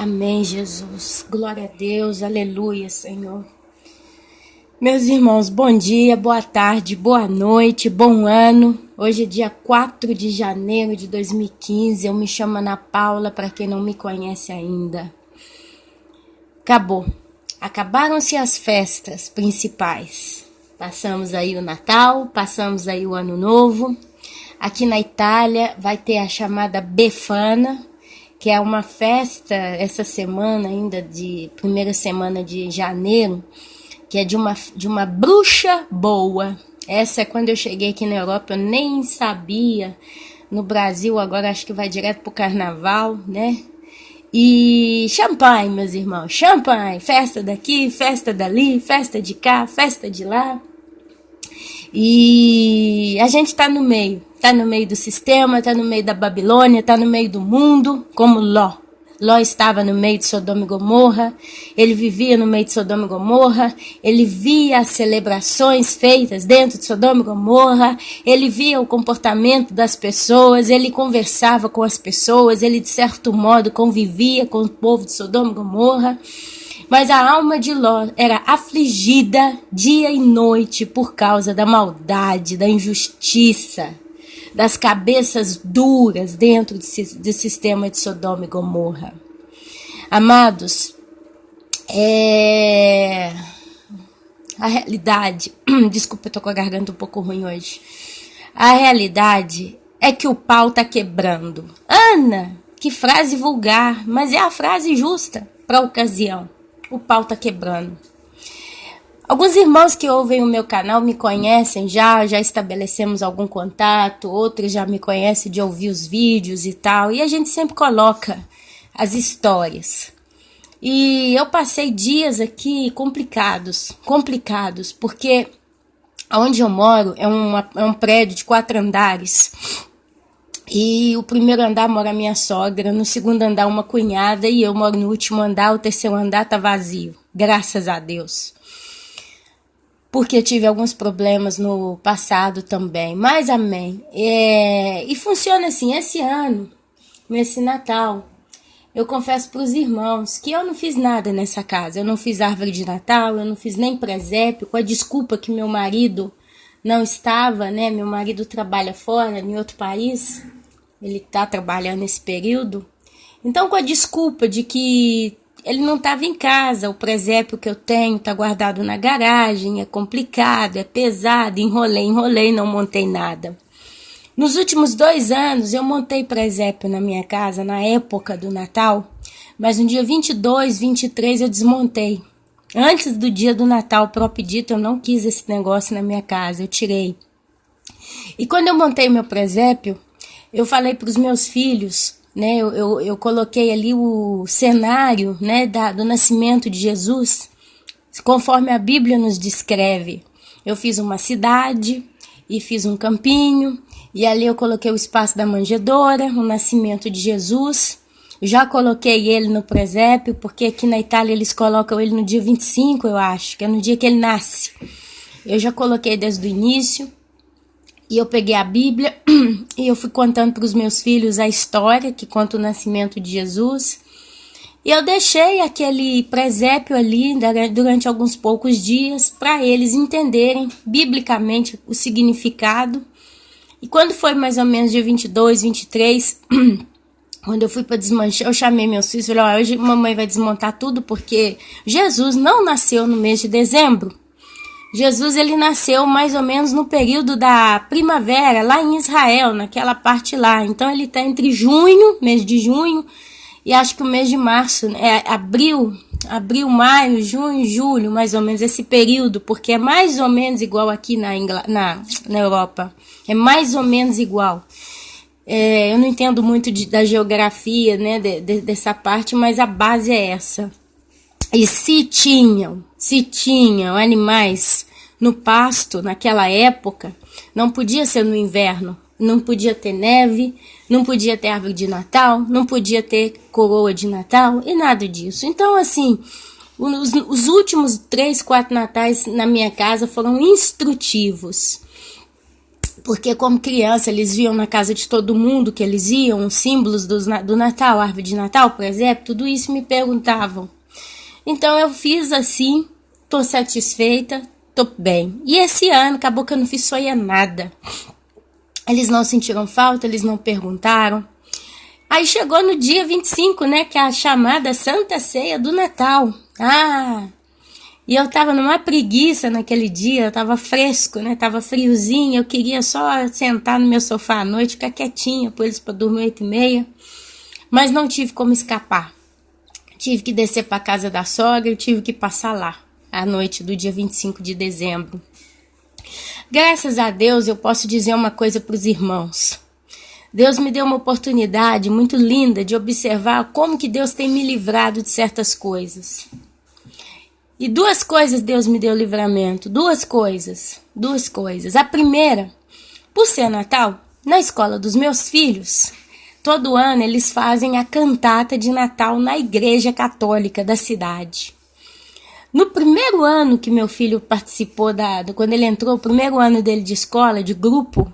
Amém, Jesus. Glória a Deus. Aleluia, Senhor. Meus irmãos, bom dia, boa tarde, boa noite, bom ano. Hoje é dia 4 de janeiro de 2015. Eu me chamo Ana Paula, para quem não me conhece ainda. Acabaram-se as festas principais. Passamos aí o Natal, passamos aí o Ano Novo. Aqui na Itália vai ter a chamada Befana, que é uma festa essa semana ainda, de primeira semana de janeiro, que é de uma bruxa boa. Essa é quando eu cheguei aqui na Europa, eu nem sabia. No Brasil agora acho que vai direto pro carnaval, né? E champanhe, meus irmãos, champanhe, festa daqui, festa dali, festa de cá, festa de lá. E a gente tá no meio do sistema, tá no meio da Babilônia, tá no meio do mundo, como Ló. Ló estava no meio de Sodoma e Gomorra, ele vivia no meio de Sodoma e Gomorra, ele via as celebrações feitas dentro de Sodoma e Gomorra, ele via o comportamento das pessoas, ele conversava com as pessoas, ele de certo modo convivia com o povo de Sodoma e Gomorra. Mas a alma de Ló era afligida dia e noite por causa da maldade, da injustiça, das cabeças duras dentro do sistema de Sodoma e Gomorra. Amados, a realidade, desculpa, eu tô com a garganta um pouco ruim hoje. A realidade é que o pau tá quebrando. Ana, que frase vulgar, mas é a frase justa para a ocasião. O pau tá quebrando. Alguns irmãos que ouvem o meu canal me conhecem já estabelecemos algum contato, outros já me conhecem de ouvir os vídeos e tal, e a gente sempre coloca as histórias. E eu passei dias aqui complicados, porque onde eu moro é um prédio de 4 andares, e o primeiro andar mora minha sogra, no segundo andar uma cunhada, e eu moro no último andar, o terceiro andar tá vazio, graças a Deus. Porque eu tive alguns problemas no passado também, mas amém. E funciona assim, esse ano, nesse Natal, eu confesso para os irmãos que eu não fiz nada nessa casa. Eu não fiz árvore de Natal, eu não fiz nem presépio, com a desculpa que meu marido não estava, né? Meu marido trabalha fora, em outro país, ele está trabalhando nesse período. Então, com a desculpa de que ele não estava em casa, o presépio que eu tenho está guardado na garagem, é complicado, é pesado, enrolei, não montei nada. Nos últimos 2 anos eu montei presépio na minha casa, na época do Natal, mas no dia 22, 23 eu desmontei. Antes do dia do Natal, próprio dito, eu não quis esse negócio na minha casa, eu tirei. E quando eu montei meu presépio, eu falei para os meus filhos, né, eu coloquei ali o cenário, né, do nascimento de Jesus, conforme a Bíblia nos descreve. Eu fiz uma cidade e fiz um campinho, e ali eu coloquei o espaço da manjedoura, o nascimento de Jesus. Já coloquei ele no presépio, porque aqui na Itália eles colocam ele no dia 25, eu acho, que é no dia que ele nasce. Eu já coloquei desde o início. E eu peguei a Bíblia e eu fui contando para os meus filhos a história que conta o nascimento de Jesus. E eu deixei aquele presépio ali durante alguns poucos dias para eles entenderem biblicamente o significado. E quando foi mais ou menos dia 22, 23, quando eu fui para desmanchar, eu chamei meus filhos e falei, hoje mamãe vai desmontar tudo porque Jesus não nasceu no mês de dezembro. Jesus, ele nasceu mais ou menos no período da primavera, lá em Israel, naquela parte lá. Então, ele está entre junho, mês de junho, e acho que o mês de março, abril, maio, junho, julho, mais ou menos esse período, porque é mais ou menos igual aqui na Europa. É mais ou menos igual. Eu não entendo muito da geografia, né, dessa parte, mas a base é essa. E se tinham animais no pasto naquela época, não podia ser no inverno, não podia ter neve, não podia ter árvore de Natal, não podia ter coroa de Natal e nada disso. Então, assim, os últimos 3, 4 natais na minha casa foram instrutivos. porque como criança eles viam na casa de todo mundo que eles iam, os símbolos do Natal, árvore de Natal, por exemplo, tudo isso me perguntavam. Então eu fiz assim, tô satisfeita, tô bem. E esse ano acabou que eu não fiz sonhar nada. Eles não sentiram falta, eles não perguntaram. Aí chegou no dia 25, né, que é a chamada Santa Ceia do Natal. E eu tava numa preguiça naquele dia, tava fresco, né, tava friozinho, eu queria só sentar no meu sofá à noite, ficar quietinha, pôr eles pra dormir 8h30, mas não tive como escapar. Tive que descer pra casa da sogra, eu tive que passar lá, à noite do dia 25 de dezembro. Graças a Deus eu posso dizer uma coisa pros irmãos. Deus me deu uma oportunidade muito linda de observar como que Deus tem me livrado de certas coisas. E 2 coisas Deus me deu livramento, 2 coisas. A primeira, por ser Natal, na escola dos meus filhos, todo ano eles fazem a cantata de Natal na igreja católica da cidade. No primeiro ano que meu filho participou, quando ele entrou, o primeiro ano dele de escola, de grupo,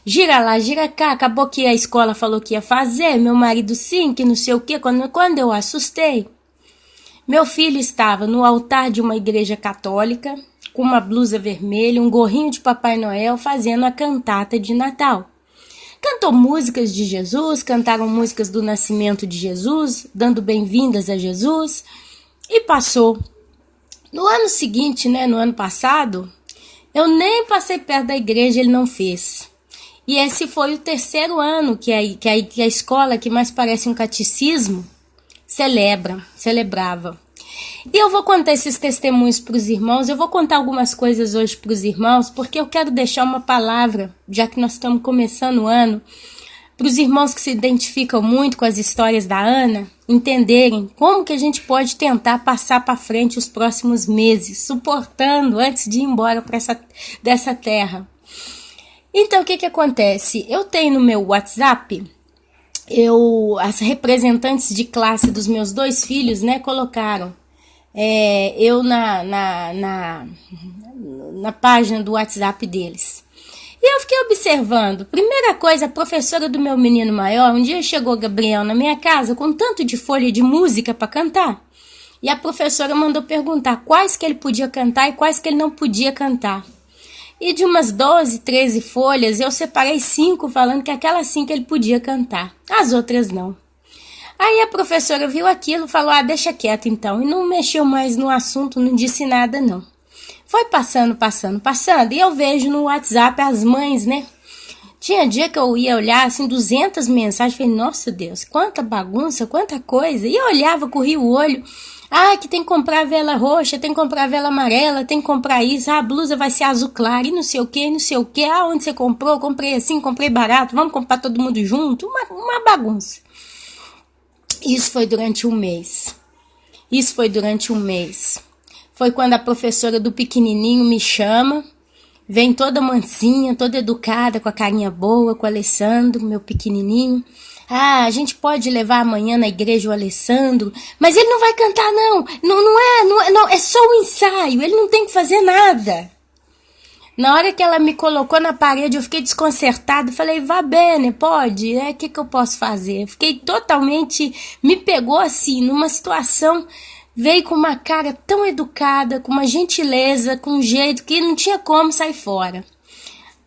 gira lá, gira cá, acabou que a escola falou que ia fazer, meu marido sim, que não sei o quê. Quando eu assustei, meu filho estava no altar de uma igreja católica, com uma blusa vermelha, um gorrinho de Papai Noel, fazendo a cantata de Natal. Cantou músicas de Jesus, cantaram músicas do nascimento de Jesus, dando bem-vindas a Jesus, e passou. No ano seguinte, né, no ano passado, eu nem passei perto da igreja, ele não fez. E esse foi o 3º ano que a escola, que mais parece um catecismo, celebrava. E eu vou contar esses testemunhos para os irmãos, eu vou contar algumas coisas hoje para os irmãos, porque eu quero deixar uma palavra, já que nós estamos começando o ano, para os irmãos que se identificam muito com as histórias da Ana, entenderem como que a gente pode tentar passar para frente os próximos meses, suportando antes de ir embora dessa terra. Então, o que acontece? Eu tenho no meu WhatsApp, as representantes de classe dos meus 2 filhos, né, colocaram eu na página do WhatsApp deles. E eu fiquei observando. Primeira coisa, a professora do meu menino maior, um dia chegou Gabriel na minha casa com tanto de folha de música para cantar. E a professora mandou perguntar quais que ele podia cantar e quais que ele não podia cantar. E de umas 12, 13 folhas, eu separei 5 falando que aquelas 5 ele podia cantar. As outras não. Aí a professora viu aquilo e falou, deixa quieto então. E não mexeu mais no assunto, não disse nada não. Foi passando. E eu vejo no WhatsApp as mães, né? Tinha dia que eu ia olhar, assim, 200 mensagens. Falei, nossa Deus, quanta bagunça, quanta coisa. E eu olhava, corria o olho. Que tem que comprar vela roxa, tem que comprar vela amarela, tem que comprar isso. A blusa vai ser azul claro e não sei o que, não sei o que. Onde você comprou? Comprei assim, comprei barato. Vamos comprar todo mundo junto? Uma bagunça. Isso foi durante um mês. Foi quando a professora do pequenininho me chama, vem toda mansinha, toda educada, com a carinha boa, com o Alessandro, meu pequenininho. A gente pode levar amanhã na igreja o Alessandro, mas ele não vai cantar não, é só um ensaio, ele não tem que fazer nada. Na hora que ela me colocou na parede, eu fiquei desconcertada, falei, vá bene, pode? O que eu posso fazer? Eu fiquei totalmente, me pegou assim, numa situação, veio com uma cara tão educada, com uma gentileza, com um jeito que não tinha como sair fora.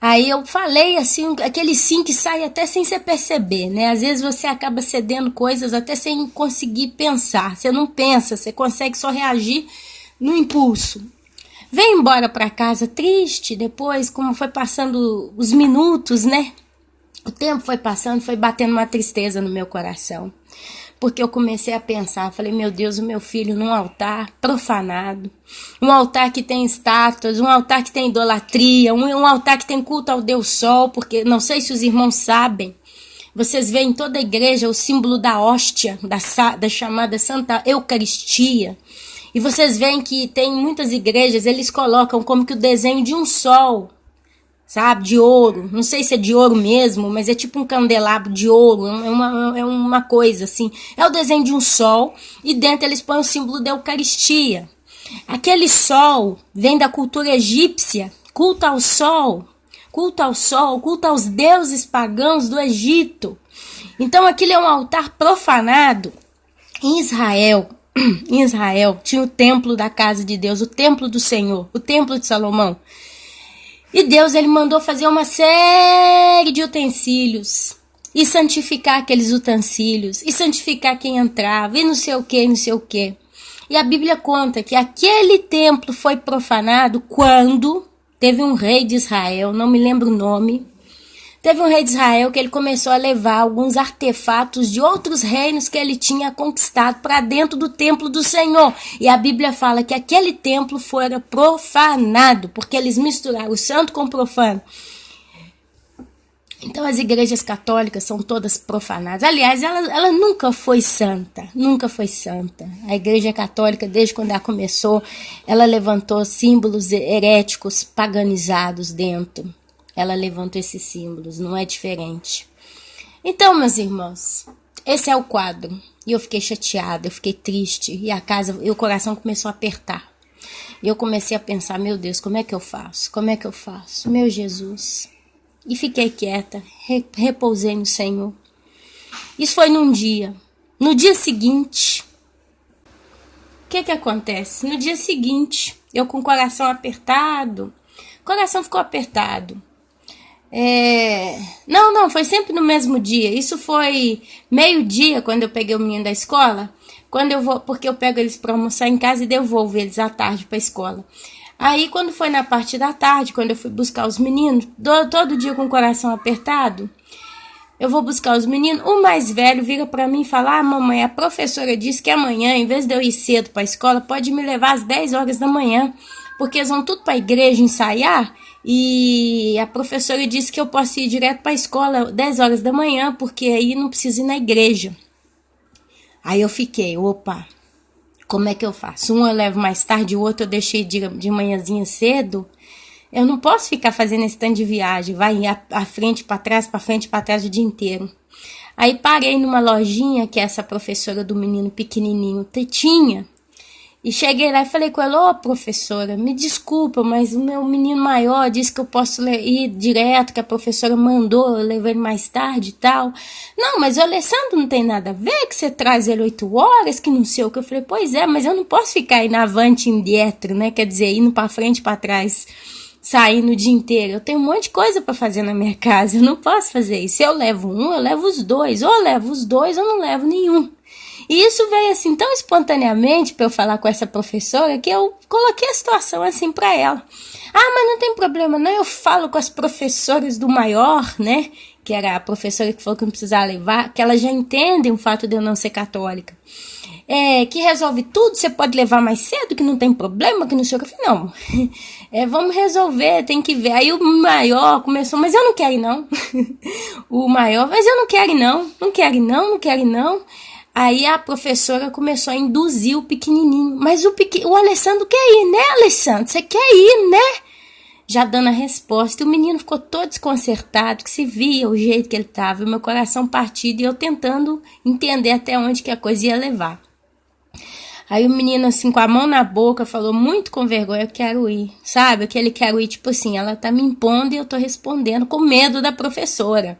Aí eu falei assim, aquele sim que sai até sem você perceber, né? Às vezes você acaba cedendo coisas até sem conseguir pensar. Você não pensa, você consegue só reagir no impulso. Veio embora para casa triste, depois, como foi passando os minutos, né? O tempo foi passando, foi batendo uma tristeza no meu coração. Porque eu comecei a pensar, falei, meu Deus, o meu filho num altar profanado, um altar que tem estátuas, um altar que tem idolatria, um altar que tem culto ao Deus Sol, porque não sei se os irmãos sabem, vocês veem em toda a igreja o símbolo da hóstia, da chamada Santa Eucaristia, e vocês veem que tem muitas igrejas, eles colocam como que o desenho de um sol, sabe, de ouro, não sei se é de ouro mesmo, mas é tipo um candelabro de ouro, é uma coisa assim, é o desenho de um sol, e dentro eles põem o símbolo da Eucaristia. Aquele sol vem da cultura egípcia, culto culto ao sol, culto aos deuses pagãos do Egito. Então aquilo é um altar profanado. Em Israel tinha o templo da casa de Deus, o templo do Senhor, o templo de Salomão. E Deus, ele mandou fazer uma série de utensílios e santificar aqueles utensílios e santificar quem entrava e não sei o que. E a Bíblia conta que aquele templo foi profanado quando teve um rei de Israel, não me lembro o nome. Teve um rei de Israel que ele começou a levar alguns artefatos de outros reinos que ele tinha conquistado para dentro do templo do Senhor. E a Bíblia fala que aquele templo fora profanado, porque eles misturaram o santo com o profano. Então as igrejas católicas são todas profanadas. Aliás, ela nunca foi santa, nunca foi santa. A igreja católica, desde quando ela começou, ela levantou símbolos heréticos paganizados dentro. Ela levantou esses símbolos, não é diferente. Então, meus irmãos, esse é o quadro. E eu fiquei chateada, eu fiquei triste. E o coração começou a apertar. E eu comecei a pensar, meu Deus, como é que eu faço? Como é que eu faço? Meu Jesus. E fiquei quieta, repousei no Senhor. Isso foi num dia. No dia seguinte, o que acontece? No dia seguinte, eu com o coração apertado, o coração ficou apertado. Não, foi sempre no mesmo dia. Isso foi meio-dia, quando eu peguei o menino da escola. Porque eu pego eles para almoçar em casa e devolvo eles à tarde para a escola. Aí, quando foi na parte da tarde, quando eu fui buscar os meninos, todo dia com o coração apertado, eu vou buscar os meninos, o mais velho vira para mim e fala, mamãe, a professora disse que amanhã, em vez de eu ir cedo para a escola, pode me levar às 10 horas da manhã, porque eles vão tudo para a igreja ensaiar, e a professora disse que eu posso ir direto para a escola 10 horas da manhã, porque aí não preciso ir na igreja. Aí eu fiquei, opa, como é que eu faço? Um eu levo mais tarde, o outro eu deixei de manhãzinha cedo. Eu não posso ficar fazendo esse tanto de viagem, vai à frente, para frente, para trás o dia inteiro. Aí parei numa lojinha que essa professora do menino pequenininho tinha. E cheguei lá e falei com ela, professora, me desculpa, mas o meu menino maior disse que eu posso ir direto, que a professora mandou, eu levei ele mais tarde e tal. Não, mas o Alessandro não tem nada a ver, que você traz ele 8 horas, que não sei o que. Eu falei, pois é, mas eu não posso ficar indo avante e dietro, né? Quer dizer, indo para frente e para trás, saindo o dia inteiro. Eu tenho um monte de coisa para fazer na minha casa, eu não posso fazer isso. Se eu levo um, eu levo os dois. Ou eu levo os dois, ou não levo nenhum. E isso veio assim tão espontaneamente para eu falar com essa professora que eu coloquei a situação assim para ela. Mas não tem problema não, eu falo com as professoras do maior, né? Que era a professora que falou que não precisava levar, que elas já entendem o fato de eu não ser católica. Que resolve tudo, você pode levar mais cedo, que não tem problema, que não sei o que. Eu falei, não, vamos resolver, tem que ver. Aí o maior começou, mas eu não quero ir não. O maior, mas eu não quero ir não quero ir não. Aí a professora começou a induzir o pequenininho. Mas o Alessandro quer ir, né, Alessandro? Você quer ir, né? Já dando a resposta. E o menino ficou todo desconcertado, que se via o jeito que ele estava. Meu coração partido e eu tentando entender até onde que a coisa ia levar. Aí o menino, assim, com a mão na boca, falou muito com vergonha, eu quero ir. Sabe? Aquele quero ir, tipo assim, ela tá me impondo e eu tô respondendo com medo da professora.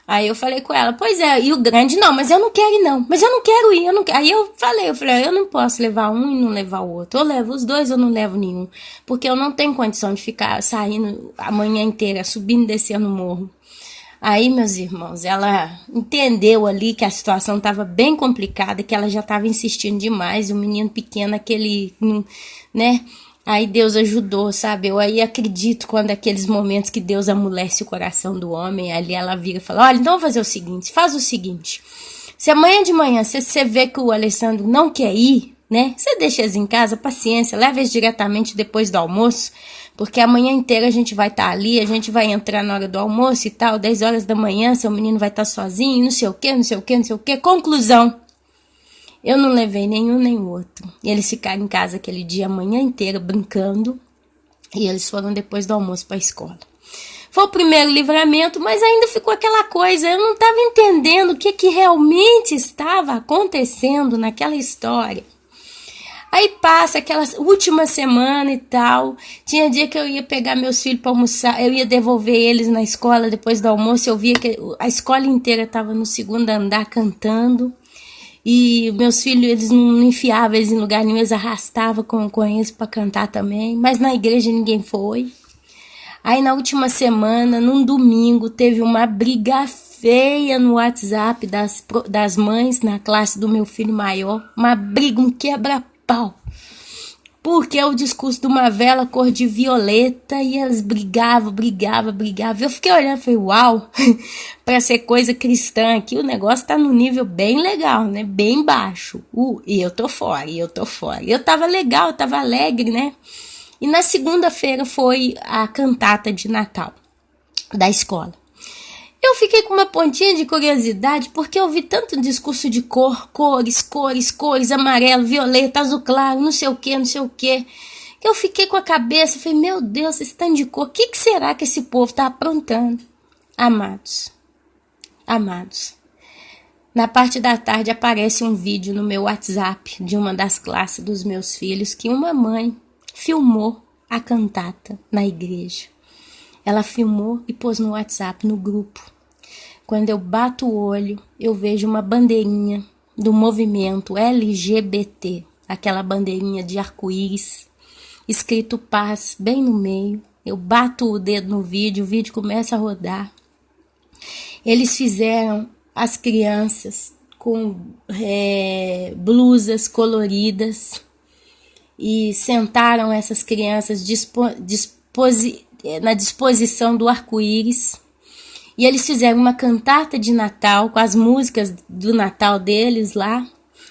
Aí eu falei com ela, pois é, e o grande, não, mas eu não quero ir não, mas eu não quero ir, Aí eu falei, eu não posso levar um e não levar o outro, eu levo os dois ou não levo nenhum, porque eu não tenho condição de ficar saindo a manhã inteira, subindo e descendo o morro. Aí, meus irmãos, ela entendeu ali que a situação estava bem complicada, que ela já estava insistindo demais, o menino pequeno, aquele, né... Aí Deus ajudou, sabe? Eu aí acredito quando aqueles momentos que Deus amolece o coração do homem, ali ela vira e fala, olha, então vamos fazer o seguinte, faz o seguinte, se amanhã de manhã você vê que o Alessandro não quer ir, né? Você deixa eles em casa, paciência, leva eles diretamente depois do almoço, porque amanhã inteira a gente vai estar ali, a gente vai entrar na hora do almoço e tal, 10 horas da manhã, seu menino vai estar sozinho, não sei o quê. Conclusão. Eu não levei nenhum nem outro. E eles ficaram em casa aquele dia a manhã inteira brincando. E eles foram depois do almoço para a escola. Foi o primeiro livramento, mas ainda ficou aquela coisa. Eu não estava entendendo o que realmente estava acontecendo naquela história. Aí passa aquela última semana e tal. Tinha dia que eu ia pegar meus filhos para almoçar, eu ia devolver eles na escola depois do almoço. Eu via que a escola inteira estava no segundo andar cantando. E meus filhos, eles não enfiavam eles em lugar nenhum, eles arrastavam com eles para cantar também. Mas na igreja ninguém foi. Aí na última semana, num domingo, teve uma briga feia no WhatsApp das mães na classe do meu filho maior. Uma briga, um quebra-pau. Porque é o discurso de uma vela cor de violeta e elas brigavam. Eu fiquei olhando e falei, uau, para ser coisa cristã aqui, o negócio tá num nível bem legal, né? Bem baixo. E eu tô fora. Eu tava legal, eu tava alegre, né? E na segunda-feira foi a cantata de Natal da escola. Eu fiquei com uma pontinha de curiosidade, porque eu vi tanto discurso de cores, amarelo, violeta, azul claro, não sei o que. Que eu fiquei com a cabeça, falei, meu Deus, esse tanto de cor, o que será que esse povo tá aprontando? Amados, na parte da tarde aparece um vídeo no meu WhatsApp de uma das classes dos meus filhos que uma mãe filmou a cantata na igreja. Ela filmou e pôs no WhatsApp, no grupo. Quando eu bato o olho, eu vejo uma bandeirinha do movimento LGBT, aquela bandeirinha de arco-íris, escrito paz bem no meio. Eu bato o dedo no vídeo, o vídeo começa a rodar. Eles fizeram as crianças com blusas coloridas e sentaram essas crianças na disposição do arco-íris. E eles fizeram uma cantata de Natal com as músicas do Natal deles lá,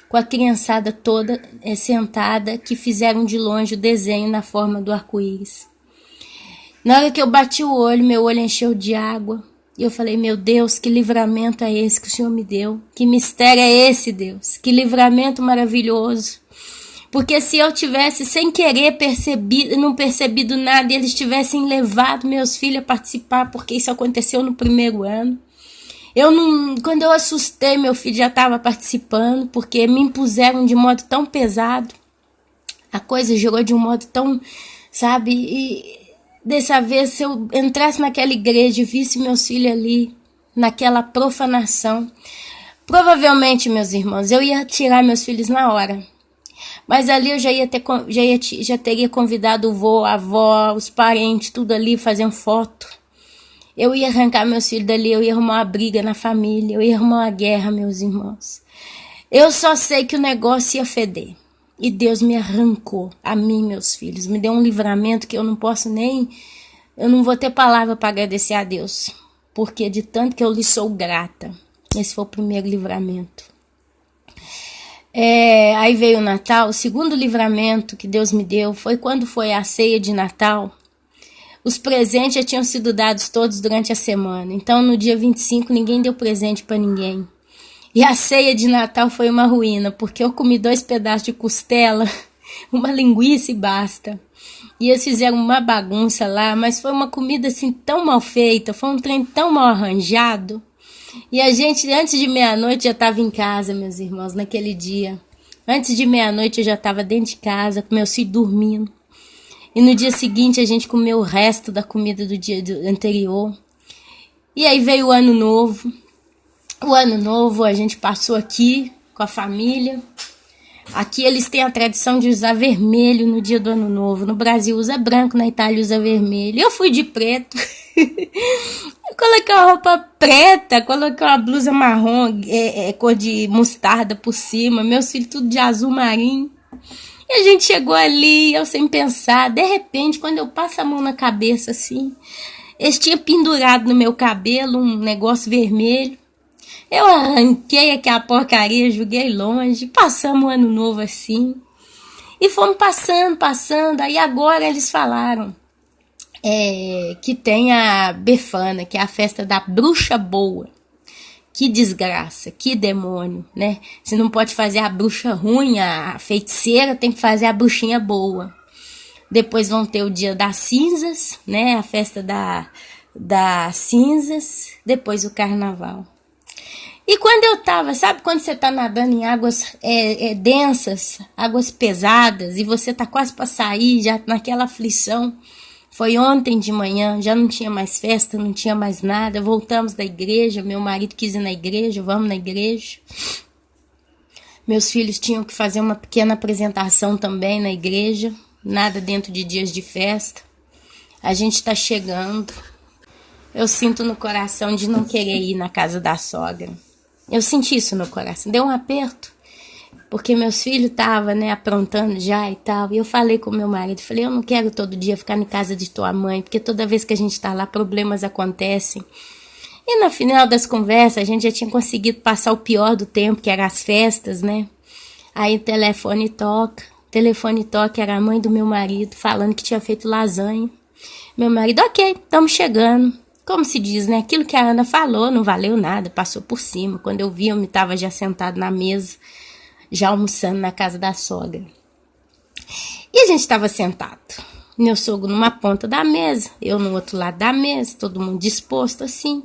com a criançada toda sentada, que fizeram de longe o desenho na forma do arco-íris. Na hora que eu bati o olho, meu olho encheu de água. E eu falei, meu Deus, que livramento é esse que o Senhor me deu? Que mistério é esse, Deus? Que livramento maravilhoso. Porque se eu tivesse sem querer não percebido nada e eles tivessem levado meus filhos a participar, porque isso aconteceu no primeiro ano. Quando eu assustei, meu filho já estava participando, porque me impuseram de modo tão pesado. A coisa jogou de um modo tão, sabe? E dessa vez, se eu entrasse naquela igreja e visse meus filhos ali, naquela profanação, provavelmente, meus irmãos, eu ia tirar meus filhos na hora. Mas ali eu já teria convidado o vô, a avó, os parentes, tudo ali, fazendo foto. Eu ia arrancar meus filhos dali, eu ia arrumar uma briga na família, eu ia arrumar uma guerra, meus irmãos. Eu só sei que o negócio ia feder. E Deus me arrancou, a mim, meus filhos. Me deu um livramento que eu não vou ter palavra para agradecer a Deus. Porque de tanto que eu lhe sou grata. Esse foi o primeiro livramento. Aí veio o Natal. O segundo livramento que Deus me deu foi quando foi a ceia de Natal. Os presentes já tinham sido dados todos durante a semana. Então, no dia 25, ninguém deu presente para ninguém. E a ceia de Natal foi uma ruína, porque eu comi 2 pedaços de costela, uma linguiça e basta. E eles fizeram uma bagunça lá, mas foi uma comida assim tão mal feita, foi um trem tão mal arranjado. E a gente, antes de meia-noite, já estava em casa, meus irmãos, naquele dia. Antes de meia-noite, eu já estava dentro de casa, com meus filhos dormindo. E no dia seguinte, a gente comeu o resto da comida do dia anterior. E aí veio o Ano Novo. O Ano Novo a gente passou aqui com a família. Aqui eles têm a tradição de usar vermelho no dia do Ano Novo. No Brasil usa branco, na Itália usa vermelho. Eu fui de preto. Eu coloquei uma roupa preta, coloquei uma blusa marrom, cor de mostarda por cima. Meus filhos tudo de azul marinho. E a gente chegou ali, eu sem pensar. De repente, quando eu passo a mão na cabeça assim, eles tinham pendurado no meu cabelo um negócio vermelho. Eu arranquei aquela porcaria, joguei longe, passamos o Ano Novo assim. E fomos passando. Aí agora eles falaram que tem a Befana, que é a festa da bruxa boa. Que desgraça, que demônio, né? Se não pode fazer a bruxa ruim, a feiticeira, tem que fazer a bruxinha boa. Depois vão ter o dia das cinzas, né? A festa das cinzas, depois o carnaval. E quando eu tava, sabe quando você tá nadando em águas densas, águas pesadas, e você tá quase pra sair, já naquela aflição. Foi ontem de manhã, já não tinha mais festa, não tinha mais nada. Voltamos da igreja, meu marido quis ir na igreja, vamos na igreja. Meus filhos tinham que fazer uma pequena apresentação também na igreja, nada dentro de dias de festa. A gente tá chegando. Eu sinto no coração de não querer ir na casa da sogra. Eu senti isso no coração, deu um aperto. Porque meus filhos estavam, né, aprontando já e tal. E eu falei com meu marido, falei, eu não quero todo dia ficar na casa de tua mãe, porque toda vez que a gente tá lá, problemas acontecem. E no final das conversas, a gente já tinha conseguido passar o pior do tempo, que eram as festas, né? Aí o telefone toca, era a mãe do meu marido, falando que tinha feito lasanha. Meu marido, ok, estamos chegando. Como se diz, né? Aquilo que a Ana falou não valeu nada, passou por cima. Quando eu vi, eu estava já sentado na mesa, já almoçando na casa da sogra. E a gente estava sentado, meu sogro numa ponta da mesa, eu no outro lado da mesa, todo mundo disposto assim.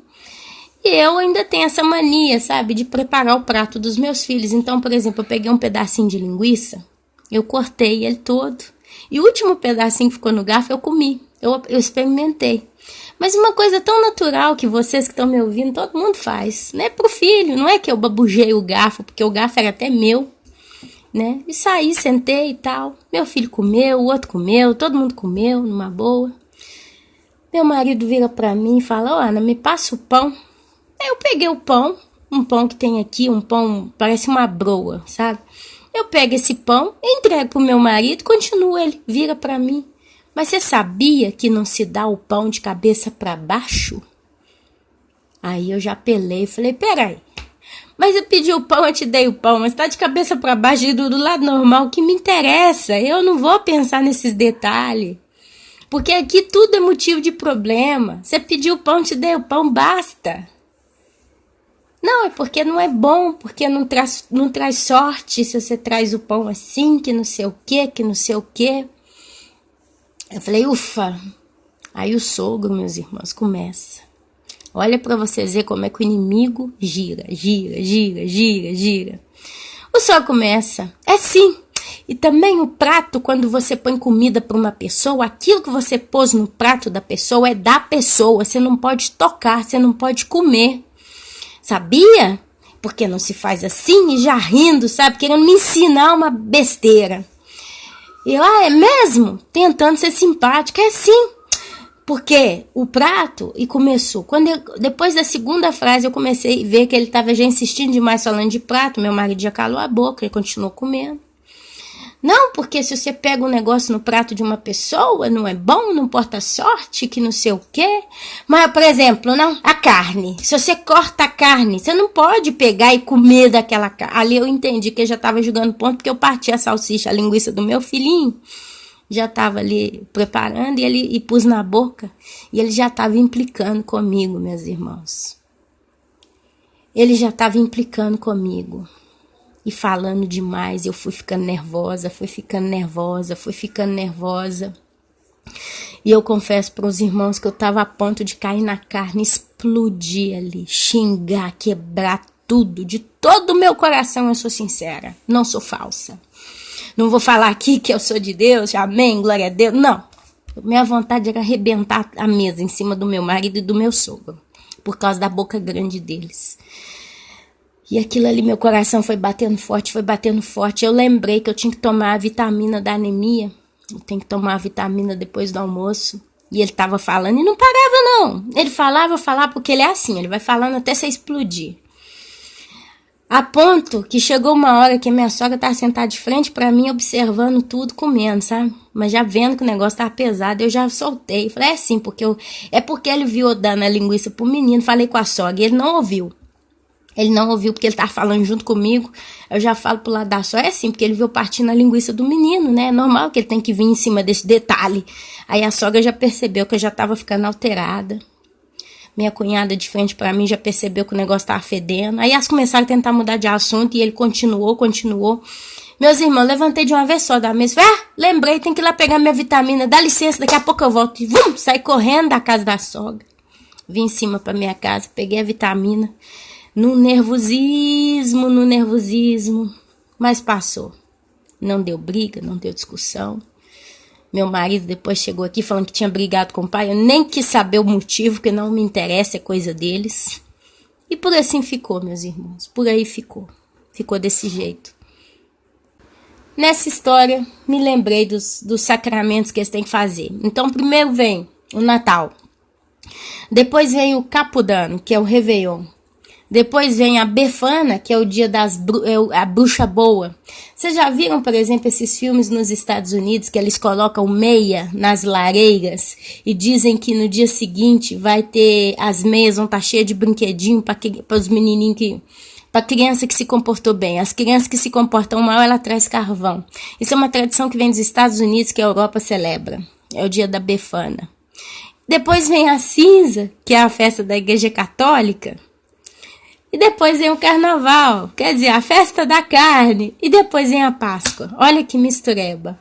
E eu ainda tenho essa mania, sabe, de preparar o prato dos meus filhos. Então, por exemplo, eu peguei um pedacinho de linguiça, eu cortei ele todo, e o último pedacinho que ficou no garfo eu comi, eu experimentei. Mas uma coisa tão natural que vocês que estão me ouvindo, todo mundo faz, né, pro filho, não é que eu babujei o garfo, porque o garfo era até meu, né? E saí, sentei e tal. Meu filho comeu, o outro comeu, todo mundo comeu, numa boa. Meu marido vira pra mim e fala, Ana, me passa o pão. Aí eu peguei o pão, um pão que tem aqui, um pão, parece uma broa, sabe? Eu pego esse pão, entrego pro meu marido e continuo, ele vira pra mim. Mas você sabia que não se dá o pão de cabeça pra baixo? Aí eu já apelei e falei, peraí. Mas eu pedi o pão, eu te dei o pão, mas tá de cabeça para baixo do lado normal, o que me interessa? Eu não vou pensar nesses detalhes. Porque aqui tudo é motivo de problema. Você pediu o pão, te dei o pão, basta. Não, é porque não é bom, porque não traz sorte se você traz o pão assim, que não sei o quê, que não sei o quê. Eu falei, ufa. Aí o sogro, meus irmãos, começa. Olha para vocês ver como é que o inimigo gira. O sol começa. É sim. E também o prato, quando você põe comida para uma pessoa, aquilo que você pôs no prato da pessoa é da pessoa. Você não pode tocar, você não pode comer. Sabia? Porque não se faz assim e já rindo, sabe? Querendo me ensinar uma besteira. E lá é mesmo? Tentando ser simpática. É sim. Porque o prato, e começou, depois da segunda frase eu comecei a ver que ele estava já insistindo demais falando de prato, meu marido já calou a boca, ele continuou comendo. Não, porque se você pega um negócio no prato de uma pessoa, não é bom, não porta sorte, que não sei o quê. Mas, por exemplo, não, a carne, se você corta a carne, você não pode pegar e comer daquela carne. Ali eu entendi que ele já estava jogando ponto, porque eu parti a salsicha, a linguiça do meu filhinho. Já estava ali preparando e pus na boca. E ele já estava implicando comigo, meus irmãos. Ele já estava implicando comigo. E falando demais. Eu fui ficando nervosa. E eu confesso para os irmãos que eu estava a ponto de cair na carne, explodir ali, xingar, quebrar tudo. De todo o meu coração eu sou sincera. Não sou falsa. Não vou falar aqui que eu sou de Deus, amém, glória a Deus. Não. Minha vontade era arrebentar a mesa em cima do meu marido e do meu sogro. Por causa da boca grande deles. E aquilo ali, meu coração foi batendo forte. Eu lembrei que eu tinha que tomar a vitamina da anemia. Eu tenho que tomar a vitamina depois do almoço. E ele tava falando e não parava não. Ele falava porque ele é assim. Ele vai falando até você explodir. A ponto que chegou uma hora que a minha sogra estava sentada de frente para mim, observando tudo, comendo, sabe? Mas já vendo que o negócio estava pesado, eu já soltei. Falei, porque ele viu eu dando a linguiça pro menino. Falei com a sogra e ele não ouviu. Ele não ouviu porque ele estava falando junto comigo. Eu já falo pro lado da sogra, porque ele viu partindo a linguiça do menino, né? É normal que ele tem que vir em cima desse detalhe. Aí a sogra já percebeu que eu já estava ficando alterada. Minha cunhada de frente pra mim já percebeu que o negócio tava fedendo. Aí elas começaram a tentar mudar de assunto e ele continuou. Meus irmãos, levantei de uma vez só da mesa. Lembrei, tem que ir lá pegar minha vitamina. Dá licença, daqui a pouco eu volto. E saí correndo da casa da sogra. Vim em cima pra minha casa, peguei a vitamina. No nervosismo, mas passou. Não deu briga, não deu discussão. Meu marido depois chegou aqui falando que tinha brigado com o pai. Eu nem quis saber o motivo, porque não me interessa, é coisa deles. E por assim ficou, meus irmãos. Por aí ficou. Ficou desse jeito. Nessa história, me lembrei dos sacramentos que eles têm que fazer. Então, primeiro vem o Natal. Depois vem o Capudano, que é o Réveillon. Depois vem a Befana, que é o dia a bruxa boa. Vocês já viram, por exemplo, esses filmes nos Estados Unidos que eles colocam meia nas lareiras e dizem que no dia seguinte vai ter, as meias vão estar cheias de brinquedinho para os menininhos para a criança que se comportou bem. As crianças que se comportam mal, ela traz carvão. Isso é uma tradição que vem dos Estados Unidos, que a Europa celebra. É o dia da Befana. Depois vem a cinza, que é a festa da Igreja Católica. E depois vem o Carnaval, quer dizer, a festa da carne. E depois vem a Páscoa. Olha que mistureba.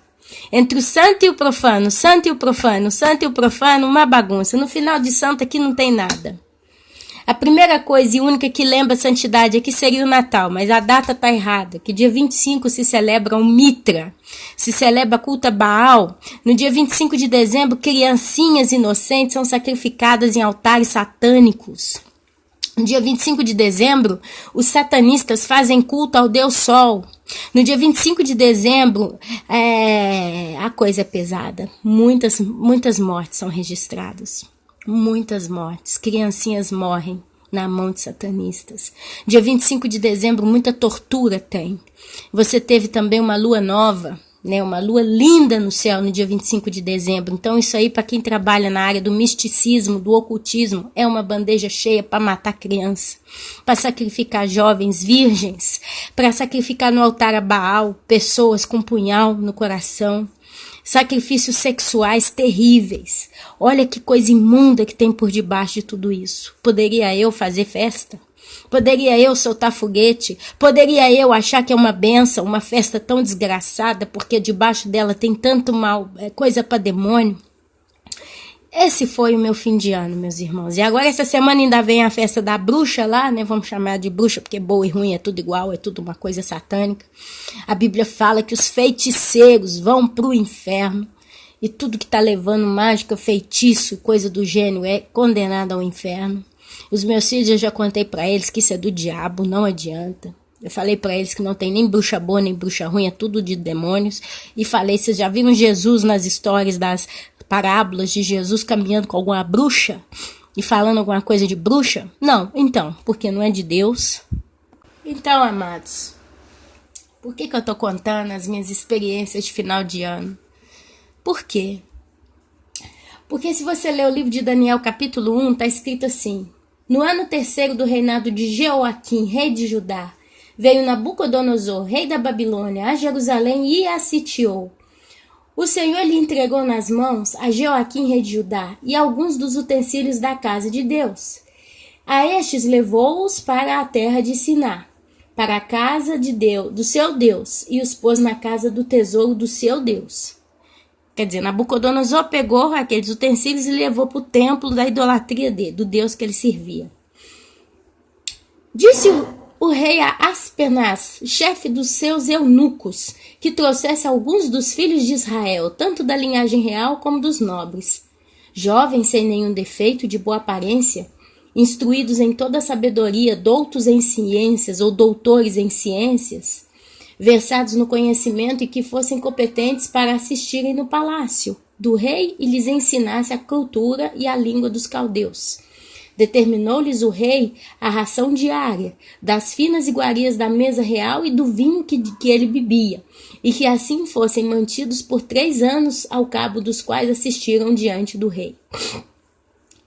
Entre o santo e o profano, santo e o profano, santo e o profano, uma bagunça. No final de santo aqui não tem nada. A primeira coisa e única que lembra a santidade aqui seria o Natal, mas a data está errada, que dia 25 se celebra o Mitra, se celebra a culto a Baal. No dia 25 de dezembro, criancinhas inocentes são sacrificadas em altares satânicos. No dia 25 de dezembro, os satanistas fazem culto ao Deus Sol. No dia 25 de dezembro, a coisa é pesada. Muitas mortes são registradas. Muitas mortes. Criancinhas morrem na mão de satanistas. Dia 25 de dezembro, muita tortura tem. Você teve também uma lua nova, né, uma lua linda no céu no dia 25 de dezembro. Então isso aí, para quem trabalha na área do misticismo, do ocultismo, é uma bandeja cheia para matar criança, para sacrificar jovens virgens, para sacrificar no altar a Baal pessoas com punhal no coração, sacrifícios sexuais terríveis. Olha que coisa imunda que tem por debaixo de tudo isso. Poderia eu fazer festa? Poderia eu soltar foguete? Poderia eu achar que é uma benção, uma festa tão desgraçada, porque debaixo dela tem tanto mal, coisa para demônio? Esse foi o meu fim de ano, meus irmãos. E agora essa semana ainda vem a festa da bruxa lá, né? Vamos chamar de bruxa, porque boa e ruim é tudo igual, é tudo uma coisa satânica. A Bíblia fala que os feiticeiros vão pro inferno. E tudo que tá levando mágica, feitiço, coisa do gênero é condenado ao inferno. Os meus filhos, eu já contei para eles que isso é do diabo, não adianta. Eu falei para eles que não tem nem bruxa boa, nem bruxa ruim, é tudo de demônios. E falei, vocês já viram Jesus nas histórias das parábolas de Jesus caminhando com alguma bruxa? E falando alguma coisa de bruxa? Não, então, porque não é de Deus. Então, amados, por que eu tô contando as minhas experiências de final de ano? Por quê? Porque se você ler o livro de Daniel, capítulo 1, tá escrito assim: no ano terceiro do reinado de Jeoaquim, rei de Judá, veio Nabucodonosor, rei da Babilônia, a Jerusalém e a sitiou. O Senhor lhe entregou nas mãos a Jeoaquim, rei de Judá, e alguns dos utensílios da casa de Deus. A estes levou-os para a terra de Siná, para a casa de Deus, do seu Deus, e os pôs na casa do tesouro do seu Deus. Quer dizer, Nabucodonosor pegou aqueles utensílios e levou para o templo da idolatria dele, do Deus que ele servia. Disse o rei a Aspenaz, chefe dos seus eunucos, que trouxesse alguns dos filhos de Israel, tanto da linhagem real como dos nobres, jovens sem nenhum defeito, de boa aparência, instruídos em toda sabedoria, doutos em ciências ou doutores em ciências, versados no conhecimento e que fossem competentes para assistirem no palácio do rei e lhes ensinasse a cultura e a língua dos caldeus. Determinou-lhes o rei a ração diária, das finas iguarias da mesa real e do vinho que ele bebia, e que assim fossem mantidos por 3 anos, ao cabo dos quais assistiram diante do rei.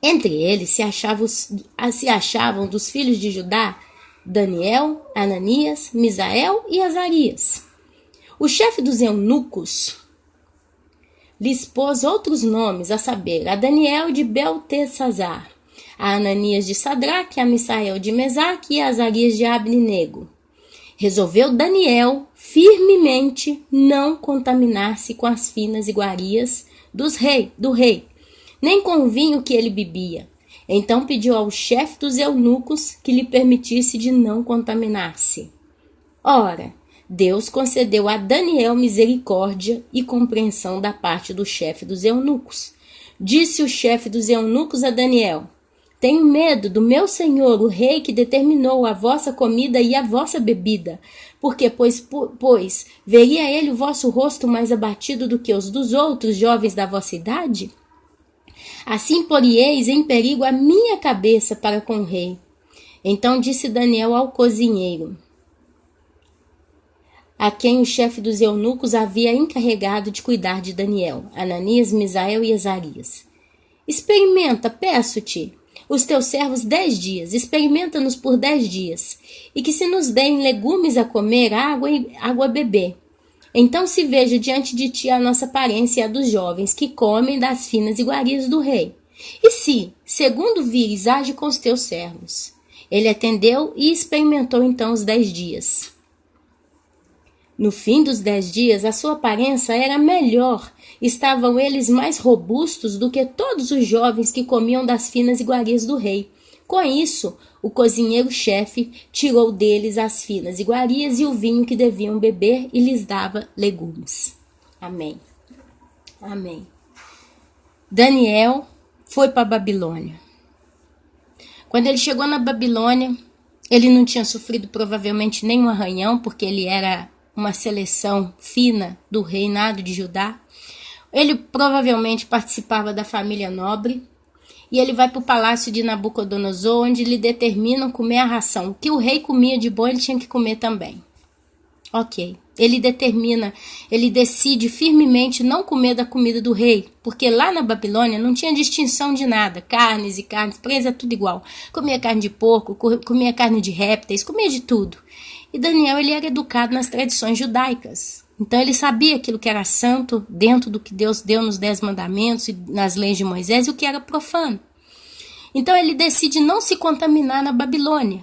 Entre eles se achavam dos filhos de Judá Daniel, Ananias, Misael e Azarias. O chefe dos eunucos lhes pôs outros nomes, a saber, a Daniel de Beltesazar, a Ananias de Sadraque, a Misael de Mesaque e a Azarias de Abninego. Resolveu Daniel firmemente não contaminar-se com as finas iguarias do rei, nem com o vinho que ele bebia. Então pediu ao chefe dos eunucos que lhe permitisse de não contaminar-se. Ora, Deus concedeu a Daniel misericórdia e compreensão da parte do chefe dos eunucos. Disse o chefe dos eunucos a Daniel: tenho medo do meu senhor, o rei, que determinou a vossa comida e a vossa bebida, porque, pois veria ele o vosso rosto mais abatido do que os dos outros jovens da vossa idade? Assim porieis em perigo a minha cabeça para com o rei. Então disse Daniel ao cozinheiro, a quem o chefe dos eunucos havia encarregado de cuidar de Daniel, Ananias, Misael e Azarias: experimenta, peço-te, os teus servos 10 dias, experimenta-nos por 10 dias, e que se nos deem legumes a comer, água a beber. Então se veja diante de ti a nossa aparência e a dos jovens, que comem das finas iguarias do rei. E se, segundo vires, age com os teus servos. Ele atendeu e experimentou então os 10 dias. No fim dos 10 dias, a sua aparência era melhor. Estavam eles mais robustos do que todos os jovens que comiam das finas iguarias do rei. Com isso, o cozinheiro-chefe tirou deles as finas iguarias e o vinho que deviam beber e lhes dava legumes. Amém. Amém. Daniel foi para a Babilônia. Quando ele chegou na Babilônia, ele não tinha sofrido provavelmente nenhum arranhão, porque ele era uma seleção fina do reinado de Judá. Ele provavelmente participava da família nobre. E ele vai para o palácio de Nabucodonosor, onde lhe determinam comer a ração. O que o rei comia de bom, ele tinha que comer também. Ok. Ele decide firmemente não comer da comida do rei, porque lá na Babilônia não tinha distinção de nada. Carnes e carnes, presa, tudo igual. Comia carne de porco, comia carne de répteis, comia de tudo. E Daniel, ele era educado nas tradições judaicas. Então ele sabia aquilo que era santo dentro do que Deus deu nos 10 mandamentos e nas leis de Moisés e o que era profano. Então ele decide não se contaminar na Babilônia.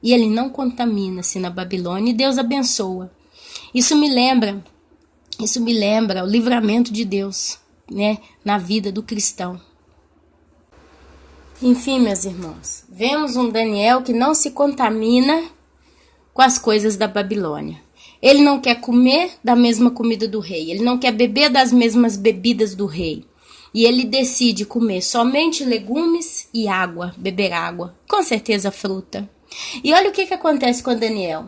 E ele não contamina-se na Babilônia e Deus abençoa. Isso me lembra o livramento de Deus, né, na vida do cristão. Enfim, meus irmãos, vemos um Daniel que não se contamina com as coisas da Babilônia. Ele não quer comer da mesma comida do rei. Ele não quer beber das mesmas bebidas do rei. E ele decide comer somente legumes e água, beber água. Com certeza fruta. E olha o que acontece com Daniel.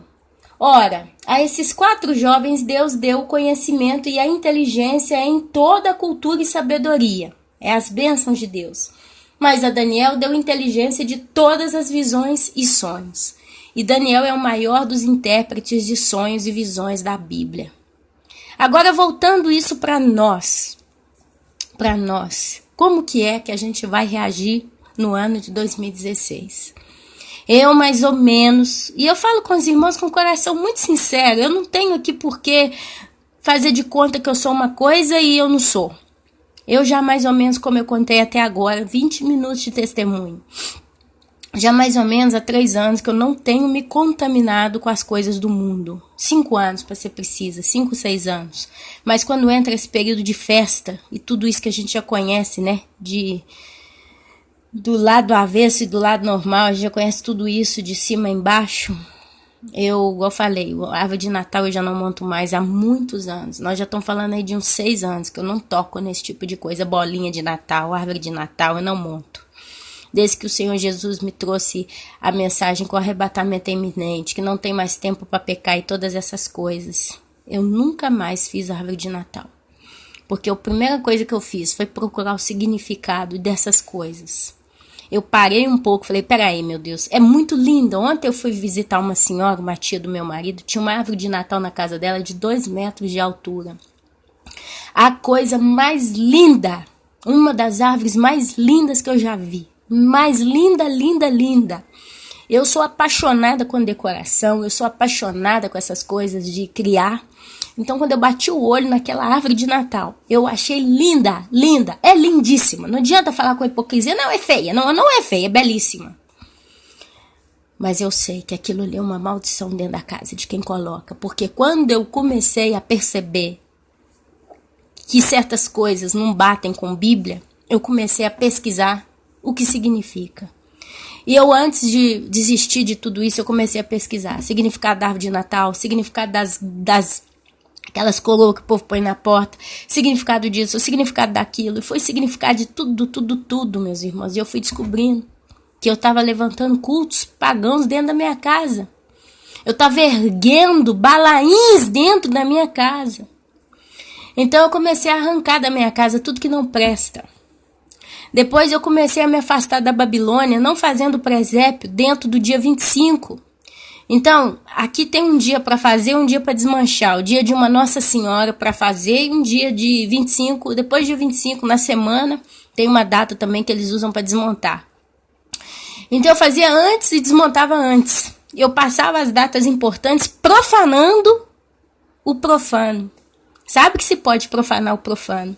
Ora, a esses 4 jovens Deus deu o conhecimento e a inteligência em toda a cultura e sabedoria. É as bênçãos de Deus. Mas a Daniel deu inteligência de todas as visões e sonhos. E Daniel é o maior dos intérpretes de sonhos e visões da Bíblia. Agora, voltando isso para nós, como que é que a gente vai reagir no ano de 2016? Eu, mais ou menos, e eu falo com os irmãos com o coração muito sincero, eu não tenho aqui por que fazer de conta que eu sou uma coisa e eu não sou. Eu já mais ou menos, como eu contei até agora, 20 minutos de testemunho. Já mais ou menos há 3 anos que eu não tenho me contaminado com as coisas do mundo. 5 anos, para ser precisa, 5, 6 anos. Mas quando entra esse período de festa e tudo isso que a gente já conhece, né? Do lado avesso e do lado normal, a gente já conhece tudo isso de cima a embaixo. Igual eu falei, a árvore de Natal eu já não monto mais há muitos anos. Nós já estamos falando aí de uns 6 anos que eu não toco nesse tipo de coisa. Bolinha de Natal, árvore de Natal, eu não monto. Desde que o Senhor Jesus me trouxe a mensagem com o arrebatamento iminente, que não tem mais tempo para pecar e todas essas coisas, eu nunca mais fiz árvore de Natal. Porque a primeira coisa que eu fiz foi procurar o significado dessas coisas. Eu parei um pouco, falei, peraí, meu Deus, é muito linda. Ontem eu fui visitar uma senhora, uma tia do meu marido, tinha uma árvore de Natal na casa dela de 2 metros de altura. A coisa mais linda, uma das árvores mais lindas que eu já vi. Mais linda, linda, linda. Eu sou apaixonada com decoração, eu sou apaixonada com essas coisas de criar. Então, quando eu bati o olho naquela árvore de Natal, eu achei linda, linda, é lindíssima. Não adianta falar com hipocrisia, não é feia, não é feia, é belíssima. Mas eu sei que aquilo ali é uma maldição dentro da casa de quem coloca. Porque quando eu comecei a perceber que certas coisas não batem com Bíblia, eu comecei a pesquisar o que significa. E eu, antes de desistir de tudo isso, eu comecei a pesquisar. Significado da árvore de Natal, significado das aquelas coroas que o povo põe na porta, significado disso, significado daquilo. E foi significado de tudo, meus irmãos. E eu fui descobrindo que eu estava levantando cultos pagãos dentro da minha casa. Eu estava erguendo balaíns dentro da minha casa. Então eu comecei a arrancar da minha casa tudo que não presta. Depois eu comecei a me afastar da Babilônia, não fazendo presépio dentro do dia 25. Então, aqui tem um dia para fazer, um dia para desmanchar. O dia de uma Nossa Senhora para fazer e um dia de 25. Depois do dia 25, na semana, tem uma data também que eles usam para desmontar. Então eu fazia antes e desmontava antes. Eu passava as datas importantes profanando o profano. Sabe que se pode profanar o profano?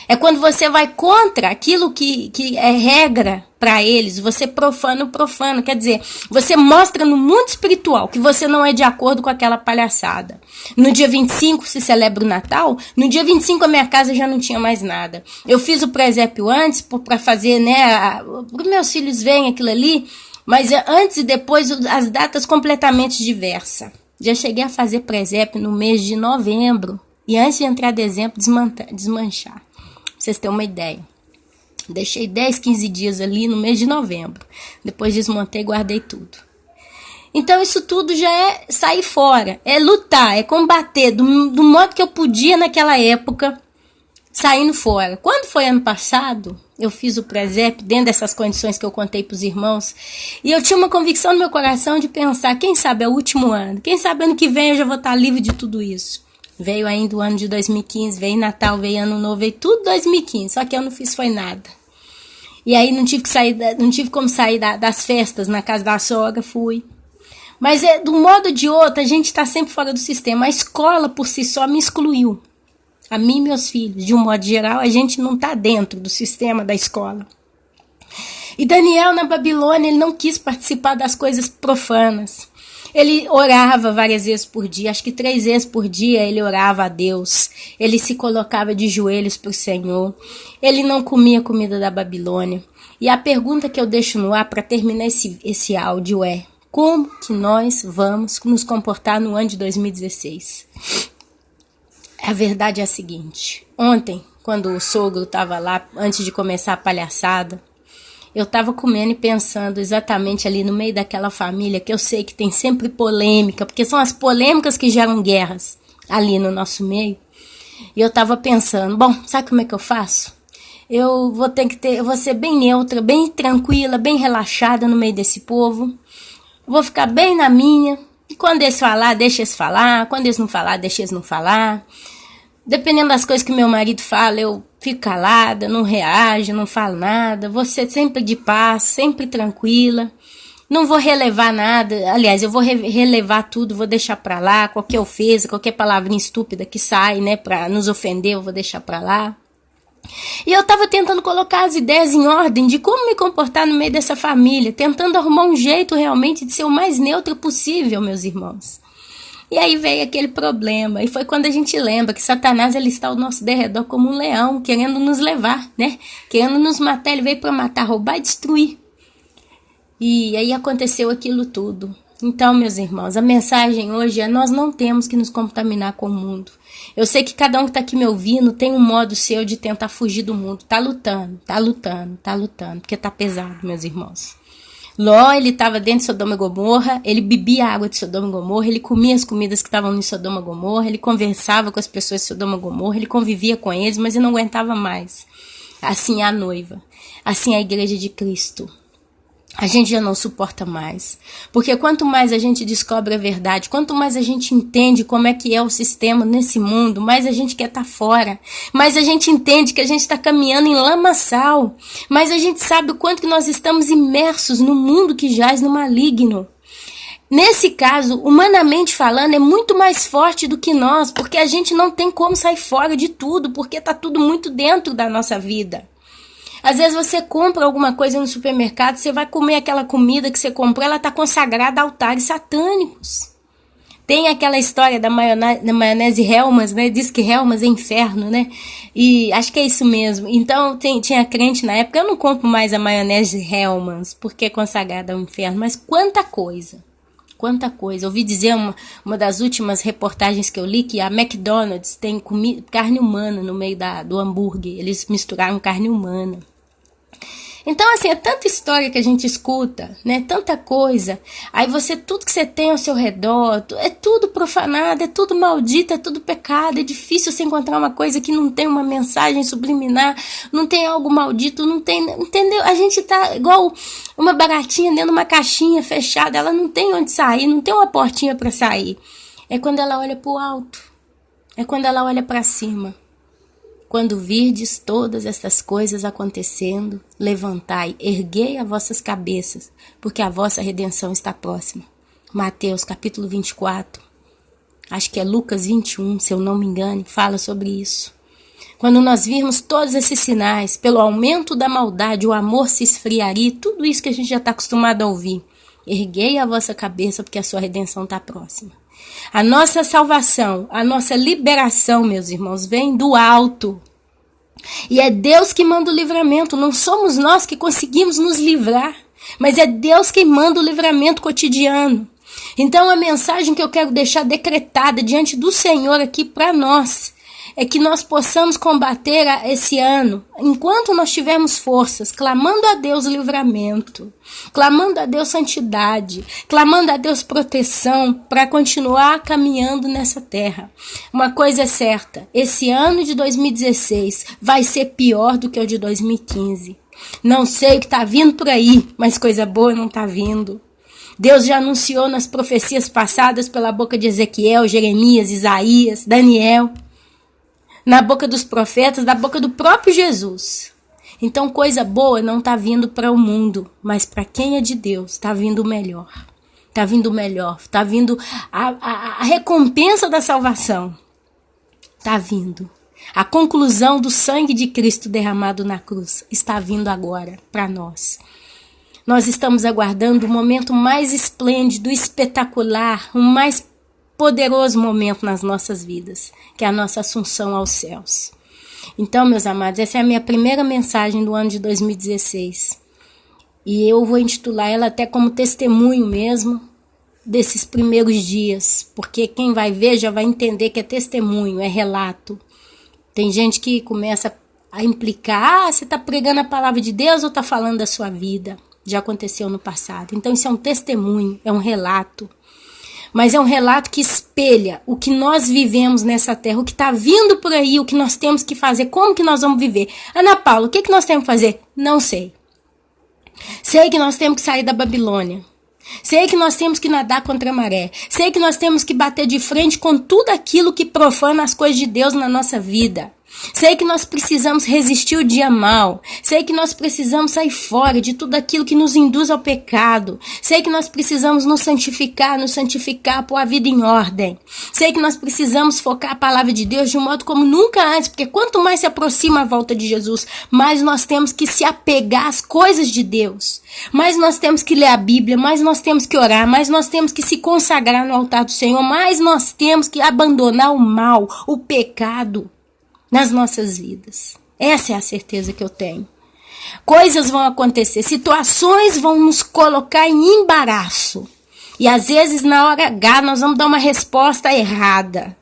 É quando você vai contra aquilo que é regra para eles. Você profana o profano. Quer dizer, você mostra no mundo espiritual que você não é de acordo com aquela palhaçada. No dia 25 se celebra o Natal. No dia 25 a minha casa já não tinha mais nada. Eu fiz o presépio antes para fazer, né? Para os meus filhos verem aquilo ali. Mas antes e depois as datas completamente diversas. Já cheguei a fazer presépio no mês de novembro. E antes de entrar dezembro, desmanchar. Pra vocês terem uma ideia. Deixei 10, 15 dias ali no mês de novembro. Depois desmontei e guardei tudo. Então isso tudo já é sair fora. É lutar, é combater do modo que eu podia naquela época, saindo fora. Quando foi ano passado, eu fiz o presépio dentro dessas condições que eu contei para os irmãos. E eu tinha uma convicção no meu coração de pensar, quem sabe é o último ano. Quem sabe ano que vem eu já vou estar livre de tudo isso. Veio ainda o ano de 2015, veio Natal, veio Ano Novo, veio tudo 2015, só que eu não fiz foi nada. E aí não tive como sair das festas na casa da sogra, fui. Mas de um modo ou de outro, a gente está sempre fora do sistema. A escola por si só me excluiu. A mim e meus filhos, de um modo geral, a gente não está dentro do sistema da escola. E Daniel, na Babilônia, ele não quis participar das coisas profanas. Ele orava várias vezes por dia, acho que 3 vezes por dia ele orava a Deus. Ele se colocava de joelhos para o Senhor. Ele não comia comida da Babilônia. E a pergunta que eu deixo no ar para terminar esse áudio é: como que nós vamos nos comportar no ano de 2016? A verdade é a seguinte: ontem, quando o sogro estava lá, antes de começar a palhaçada, eu estava comendo e pensando exatamente ali no meio daquela família que eu sei que tem sempre polêmica, porque são as polêmicas que geram guerras ali no nosso meio. E eu estava pensando, bom, sabe como é que eu faço? Eu vou ser bem neutra, bem tranquila, bem relaxada no meio desse povo. Vou ficar bem na minha. E quando eles falar, deixa eles falar. Quando eles não falar, deixa eles não falar. Dependendo das coisas que meu marido fala, eu fico calada, não reajo, não falo nada. Vou ser sempre de paz, sempre tranquila. Não vou relevar nada. Aliás, eu vou relevar tudo, vou deixar pra lá. Qualquer ofensa, qualquer palavrinha estúpida que sai, né, pra nos ofender, eu vou deixar pra lá. E eu tava tentando colocar as ideias em ordem de como me comportar no meio dessa família. Tentando arrumar um jeito realmente de ser o mais neutro possível, meus irmãos. E aí veio aquele problema, e foi quando a gente lembra que Satanás ele está ao nosso derredor como um leão, querendo nos levar, né? Querendo nos matar, ele veio para matar, roubar e destruir. E aí aconteceu aquilo tudo. Então, meus irmãos, a mensagem hoje é: nós não temos que nos contaminar com o mundo. Eu sei que cada um que está aqui me ouvindo tem um modo seu de tentar fugir do mundo. Tá lutando, porque tá pesado, meus irmãos. Ló, ele estava dentro de Sodoma e Gomorra, ele bebia a água de Sodoma e Gomorra, ele comia as comidas que estavam em Sodoma e Gomorra, ele conversava com as pessoas de Sodoma e Gomorra, ele convivia com eles, mas ele não aguentava mais. Assim é a noiva, assim é a igreja de Cristo. A gente já não suporta mais, porque quanto mais a gente descobre a verdade, quanto mais a gente entende como é que é o sistema nesse mundo, mais a gente quer estar fora, mais a gente entende que a gente está caminhando em lamaçal, mais a gente sabe o quanto que nós estamos imersos no mundo que jaz no maligno. Nesse caso, humanamente falando, é muito mais forte do que nós, porque a gente não tem como sair fora de tudo, porque está tudo muito dentro da nossa vida. Às vezes você compra alguma coisa no supermercado, você vai comer aquela comida que você comprou, ela está consagrada a altares satânicos. Tem aquela história da maionese Hellmann's, né? Diz que Hellmann's é inferno, né? E acho que é isso mesmo. Então, tinha crente na época, eu não compro mais a maionese Hellmann's, porque é consagrada ao inferno, mas quanta coisa. Quanta coisa. Ouvi dizer uma das últimas reportagens que eu li que a McDonald's tem carne humana no meio do hambúrguer. Eles misturaram carne humana. Então, assim, é tanta história que a gente escuta, né? Tanta coisa. Aí tudo que você tem ao seu redor, é tudo profanado, é tudo maldito, é tudo pecado. É difícil você encontrar uma coisa que não tem uma mensagem subliminar, não tem algo maldito, não tem, entendeu? A gente tá igual uma baratinha dentro de uma caixinha fechada, ela não tem onde sair, não tem uma portinha para sair. É quando ela olha para o alto, é quando ela olha para cima. Quando virdes todas estas coisas acontecendo, levantai, erguei as vossas cabeças, porque a vossa redenção está próxima. Mateus capítulo 24, acho que é Lucas 21, se eu não me engano, fala sobre isso. Quando nós virmos todos esses sinais, pelo aumento da maldade, o amor se esfriaria, tudo isso que a gente já está acostumado a ouvir. Erguei a vossa cabeça, porque a sua redenção está próxima. A nossa salvação, a nossa liberação, meus irmãos, vem do alto. E é Deus que manda o livramento, não somos nós que conseguimos nos livrar, mas é Deus que manda o livramento cotidiano. Então a mensagem que eu quero deixar decretada diante do Senhor aqui para nós, é que nós possamos combater esse ano, enquanto nós tivermos forças, clamando a Deus livramento, clamando a Deus santidade, clamando a Deus proteção, para continuar caminhando nessa terra. Uma coisa é certa, esse ano de 2016 vai ser pior do que o de 2015. Não sei o que está vindo por aí, mas coisa boa não está vindo. Deus já anunciou nas profecias passadas pela boca de Ezequiel, Jeremias, Isaías, Daniel, na boca dos profetas, da boca do próprio Jesus. Então, coisa boa não está vindo para o mundo, mas para quem é de Deus, está vindo o melhor. Está vindo o melhor, está vindo a recompensa da salvação. Está vindo. A conclusão do sangue de Cristo derramado na cruz está vindo agora para nós. Nós estamos aguardando o momento mais esplêndido, espetacular, o mais poderoso momento nas nossas vidas, que é a nossa assunção aos céus. Então, meus amados, essa é a minha primeira mensagem do ano de 2016. E eu vou intitular ela até como testemunho mesmo desses primeiros dias, porque quem vai ver já vai entender que é testemunho, é relato. Tem gente que começa a implicar, você está pregando a palavra de Deus ou está falando da sua vida? Já aconteceu no passado. Então isso é um testemunho, é um relato. Mas é um relato que espelha o que nós vivemos nessa terra, o que está vindo por aí, o que nós temos que fazer, como que nós vamos viver. Ana Paula, o que nós temos que fazer? Não sei. Sei que nós temos que sair da Babilônia. Sei que nós temos que nadar contra a maré. Sei que nós temos que bater de frente com tudo aquilo que profana as coisas de Deus na nossa vida. Sei que nós precisamos resistir o dia mal. Sei que nós precisamos sair fora de tudo aquilo que nos induz ao pecado. Sei que nós precisamos nos santificar, pôr a vida em ordem. Sei que nós precisamos focar a palavra de Deus de um modo como nunca antes, porque quanto mais se aproxima a volta de Jesus, mais nós temos que se apegar às coisas de Deus. Mais nós temos que ler a Bíblia, mais nós temos que orar, mais nós temos que se consagrar no altar do Senhor, mais nós temos que abandonar o mal, o pecado nas nossas vidas. Essa é a certeza que eu tenho. Coisas vão acontecer, situações vão nos colocar em embaraço. E às vezes na hora H nós vamos dar uma resposta errada.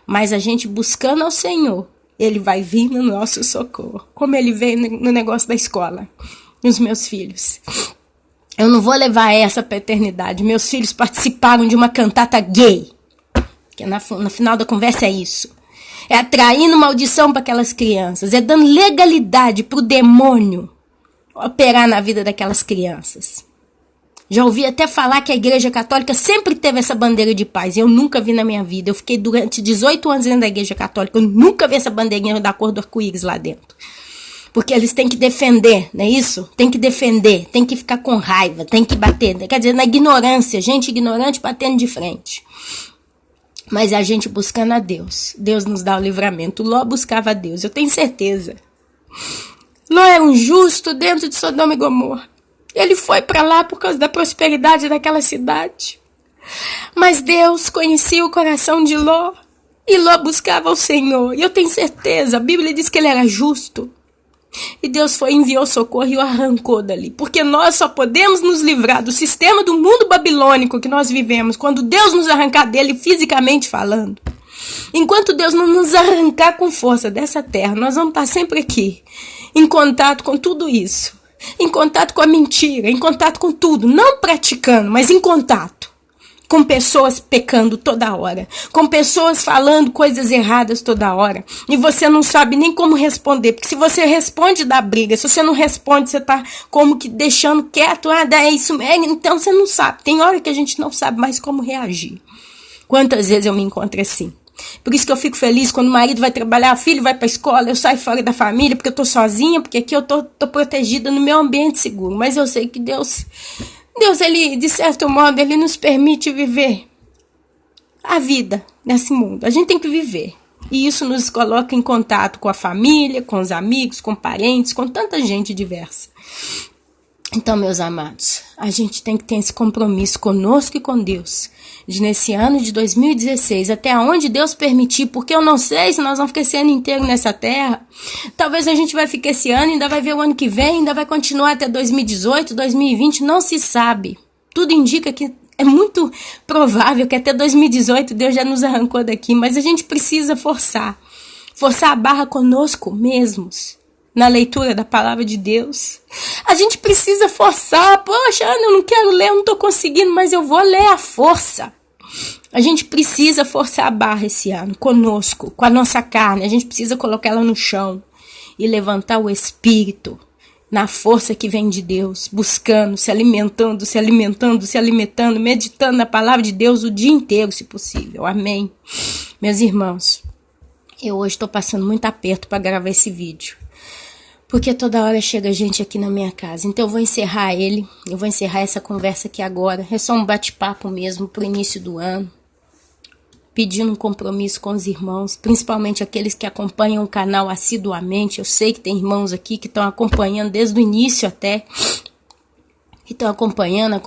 Mas a gente buscando ao Senhor, Ele vai vir no nosso socorro. Como Ele veio no negócio da escola, nos meus filhos. Eu não vou levar essa para a eternidade. Meus filhos participaram de uma cantata gay. Que no final da conversa é isso. É atraindo maldição para aquelas crianças. É dando legalidade para o demônio operar na vida daquelas crianças. Já ouvi até falar que a Igreja Católica sempre teve essa bandeira de paz. Eu nunca vi na minha vida. Eu fiquei durante 18 anos dentro da Igreja Católica. Eu nunca vi essa bandeirinha da cor do arco-íris lá dentro. Porque eles têm que defender, não é isso? Tem que defender, tem que ficar com raiva, tem que bater. Quer dizer, na ignorância, gente ignorante batendo de frente. Mas a gente buscando a Deus. Deus nos dá o livramento. Ló buscava a Deus, eu tenho certeza. Ló era um justo dentro de Sodoma e Gomorra. Ele foi para lá por causa da prosperidade daquela cidade. Mas Deus conhecia o coração de Ló. E Ló buscava o Senhor. E eu tenho certeza, a Bíblia diz que ele era justo. E Deus enviou socorro e o arrancou dali. Porque nós só podemos nos livrar do sistema do mundo babilônico que nós vivemos quando Deus nos arrancar dele fisicamente falando. Enquanto Deus não nos arrancar com força dessa terra, nós vamos estar sempre aqui, em contato com tudo isso. Em contato com a mentira, em contato com tudo. Não praticando, mas em contato. Com pessoas pecando toda hora. Com pessoas falando coisas erradas toda hora. E você não sabe nem como responder. Porque se você responde, dá briga. Se você não responde, você tá como que deixando quieto. É isso mesmo. Então você não sabe. Tem hora que a gente não sabe mais como reagir. Quantas vezes eu me encontro assim? Por isso que eu fico feliz quando o marido vai trabalhar, o filho vai pra escola, eu saio fora da família, porque eu tô sozinha, porque aqui eu tô protegida no meu ambiente seguro. Mas eu sei que Deus, ele, de certo modo, ele nos permite viver a vida nesse mundo. A gente tem que viver. E isso nos coloca em contato com a família, com os amigos, com parentes, com tanta gente diversa. Então, meus amados, a gente tem que ter esse compromisso conosco e com Deus. De nesse ano de 2016, até onde Deus permitir, porque eu não sei se nós vamos ficar esse ano inteiro nessa terra. Talvez a gente vai ficar esse ano, ainda vai ver o ano que vem, ainda vai continuar até 2018, 2020, não se sabe. Tudo indica que é muito provável que até 2018 Deus já nos arrancou daqui, mas a gente precisa forçar a barra conosco mesmos. Na leitura da palavra de Deus. A gente precisa forçar. Poxa, Ana, eu não quero ler, eu não estou conseguindo, mas eu vou ler a força. A gente precisa forçar a barra esse ano, conosco, com a nossa carne. A gente precisa colocar ela no chão e levantar o espírito na força que vem de Deus, buscando, se alimentando, meditando na palavra de Deus o dia inteiro, se possível. Amém. Meus irmãos, eu hoje estou passando muito aperto para gravar esse vídeo. Porque toda hora chega gente aqui na minha casa. Então eu vou encerrar essa conversa aqui agora. É só um bate-papo mesmo pro início do ano. Pedindo um compromisso com os irmãos, principalmente aqueles que acompanham o canal assiduamente. Eu sei que tem irmãos aqui que estão acompanhando desde o início até. Que estão acompanhando.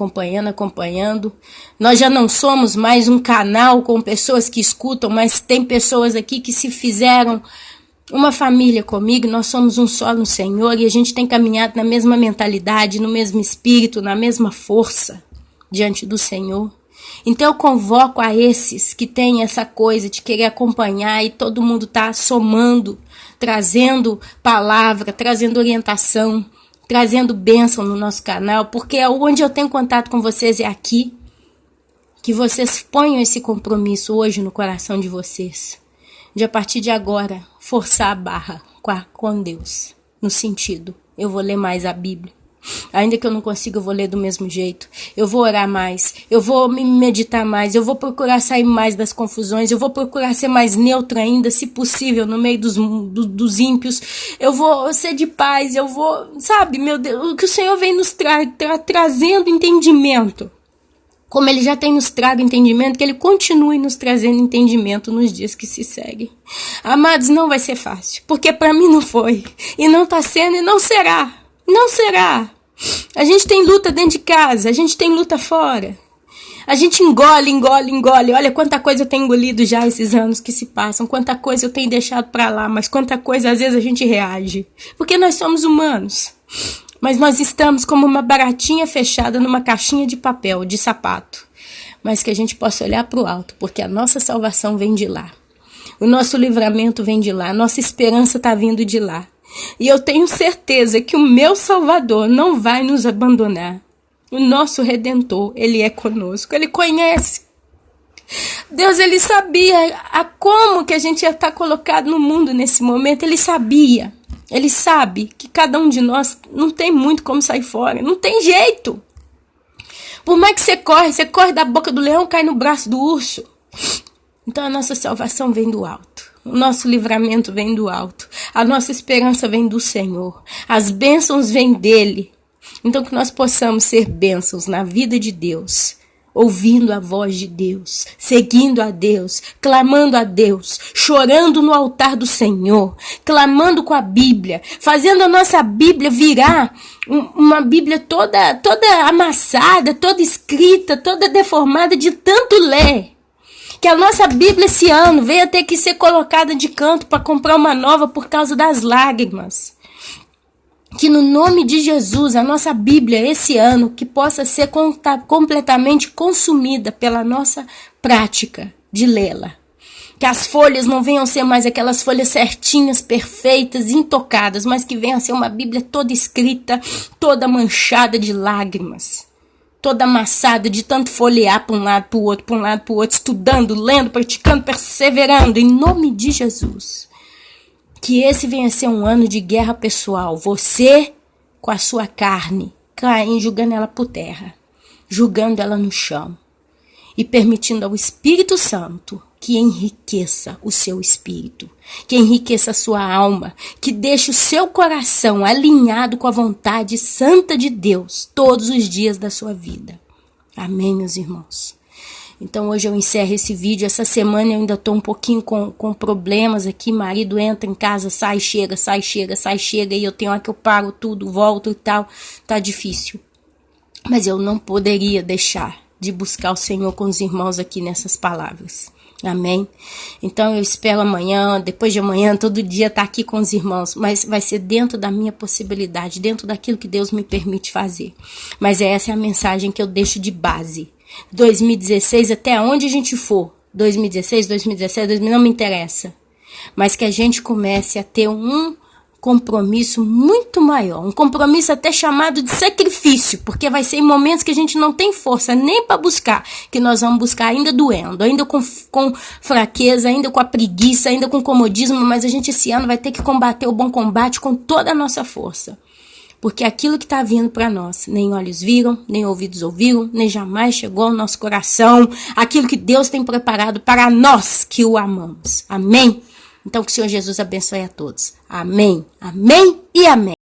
Nós já não somos mais um canal com pessoas que escutam, mas tem pessoas aqui que se fizeram uma família comigo, nós somos um só no Senhor e a gente tem caminhado na mesma mentalidade, no mesmo espírito, na mesma força diante do Senhor. Então eu convoco a esses que têm essa coisa de querer acompanhar e todo mundo está somando, trazendo palavra, trazendo orientação, trazendo bênção no nosso canal, porque onde eu tenho contato com vocês é aqui. Que vocês ponham esse compromisso hoje no coração de vocês. De a partir de agora, forçar a barra com Deus. No sentido, eu vou ler mais a Bíblia. Ainda que eu não consiga, eu vou ler do mesmo jeito. Eu vou orar mais. Eu vou me meditar mais. Eu vou procurar sair mais das confusões. Eu vou procurar ser mais neutra ainda, se possível, no meio dos ímpios. Eu vou ser de paz. Eu vou, sabe, meu Deus, o que o Senhor vem nos trazendo entendimento. Como Ele já tem nos trago entendimento, que Ele continue nos trazendo entendimento nos dias que se seguem. Amados, não vai ser fácil, porque para mim não foi, e não está sendo, e não será. Não será. A gente tem luta dentro de casa, a gente tem luta fora. A gente engole. Olha quanta coisa eu tenho engolido já esses anos que se passam, quanta coisa eu tenho deixado para lá, mas quanta coisa às vezes a gente reage, porque nós somos humanos. Mas nós estamos como uma baratinha fechada numa caixinha de papel, de sapato. Mas que a gente possa olhar para o alto, porque a nossa salvação vem de lá. O nosso livramento vem de lá, a nossa esperança está vindo de lá. E eu tenho certeza que o meu Salvador não vai nos abandonar. O nosso Redentor, Ele é conosco, Ele conhece. Deus, Ele sabia como que a gente ia estar colocado no mundo nesse momento, Ele sabia. Ele sabe que cada um de nós não tem muito como sair fora. Não tem jeito. Por mais que você corre da boca do leão, cai no braço do urso. Então a nossa salvação vem do alto. O nosso livramento vem do alto. A nossa esperança vem do Senhor. As bênçãos vêm dele. Então que nós possamos ser bênçãos na vida de Deus. ouvindo a voz de Deus, seguindo a Deus, clamando a Deus, chorando no altar do Senhor, clamando com a Bíblia, fazendo a nossa Bíblia virar uma Bíblia toda amassada, toda escrita, toda deformada de tanto ler. Que a nossa Bíblia esse ano venha ter que ser colocada de canto para comprar uma nova por causa das lágrimas. Que no nome de Jesus, a nossa Bíblia esse ano, que possa ser completamente consumida pela nossa prática de lê-la. Que as folhas não venham ser mais aquelas folhas certinhas, perfeitas, intocadas, mas que venha ser uma Bíblia toda escrita, toda manchada de lágrimas. Toda amassada de tanto folhear para um lado, para o outro, para um lado, para o outro, estudando, lendo, praticando, perseverando, em nome de Jesus. Que esse venha a ser um ano de guerra pessoal. Você com a sua carne, caindo, jogando ela por terra, jogando ela no chão e permitindo ao Espírito Santo que enriqueça o seu espírito, que enriqueça a sua alma, que deixe o seu coração alinhado com a vontade santa de Deus todos os dias da sua vida. Amém, meus irmãos? Então hoje eu encerro esse vídeo. Essa semana eu ainda estou um pouquinho com problemas aqui. Marido entra em casa, sai, chega, e eu tenho hora que eu paro tudo, volto e tal. Tá difícil. Mas eu não poderia deixar de buscar o Senhor com os irmãos aqui nessas palavras. Amém? Então eu espero amanhã, depois de amanhã, todo dia estar aqui com os irmãos, mas vai ser dentro da minha possibilidade, dentro daquilo que Deus me permite fazer. Mas essa é a mensagem que eu deixo de base. 2016, até onde a gente for, 2016, 2017, não me interessa, mas que a gente comece a ter um compromisso muito maior, um compromisso até chamado de sacrifício, porque vai ser em momentos que a gente não tem força nem para buscar, que nós vamos buscar ainda doendo, ainda com fraqueza, ainda com a preguiça, ainda com comodismo, mas a gente esse ano vai ter que combater o bom combate com toda a nossa força. Porque aquilo que está vindo para nós, nem olhos viram, nem ouvidos ouviram, nem jamais chegou ao nosso coração, aquilo que Deus tem preparado para nós que o amamos. Amém? Então que o Senhor Jesus abençoe a todos. Amém, amém e amém.